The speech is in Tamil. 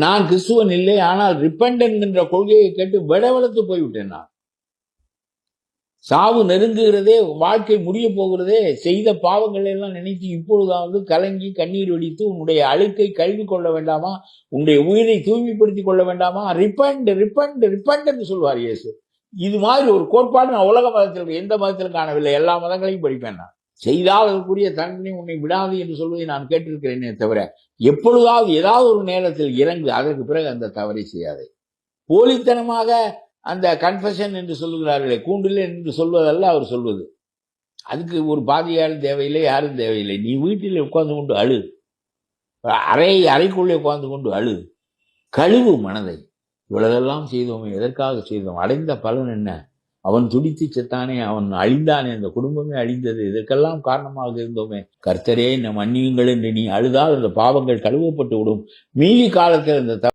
நான் கிறிஸ்துவன் இல்லை, ஆனால் ரிப்பெண்டன்ட் என்ற கொள்கையை கேட்டு விடவெடுத்து போய்விட்டேன். நான் சாவு நெருங்குகிறதே, வாழ்க்கை முடிய போகிறதே, செய்த பாவங்களை எல்லாம் நினைத்து இப்பொழுதாவது கலங்கி கண்ணீர் வெடித்து உன்னுடைய அழுக்கை கழுவி கொள்ள வேண்டாமா, உன்னுடைய உயிரை தூய்மைப்படுத்திக் கொள்ள வேண்டாமா, ரிப்பெண்ட் ரிப்பெண்ட் ரிப்பெண்ட் என்று சொல்வார் இயேசு. இது மாதிரி ஒரு கோட்பாடு நான் உலக மதத்தில் எந்த மதத்திலும் காணவில்லை. எல்லா மதங்களையும் படிப்பேன். நான் செய்தால் அதற்குரிய தண்டனை உன்னை விடாது என்று சொல்வதை நான் கேட்டிருக்கிறேனே தவிர, எப்பொழுதாவது ஏதாவது ஒரு நேரத்தில் இறங்கு, அதற்கு பிறகு அந்த தவறை செய்யாதே. போலித்தனமாக அந்த கன்ஃபெஷன் என்று சொல்லுகிறார்களே, கூண்டில் என்று சொல்வதல்ல அவர் சொல்வது. அதுக்கு ஒரு பாதியாரும் தேவையில்லை, யாரும் தேவையில்லை. நீ வீட்டில் உட்கார்ந்து கொண்டு அழு, அறைக்குள்ளே உட்கார்ந்து கொண்டு அழு, கழுவு மனதை. இவ்வளவெல்லாம் செய்தோமே, எதற்காக செய்தோம்? அடைந்த பலன் என்ன? அவன் துடித்து செத்தானே, அவன் அழிந்தானே, அந்த குடும்பமே அழிந்தது. இதற்கெல்லாம் காரணமாக இருந்தோமே. கர்த்தரே என்னை மன்னியுங்கள் என்று நீ அழுதால் அந்த பாவங்கள் கழுவப்பட்டு விடும். மீதி காலத்தில் அந்த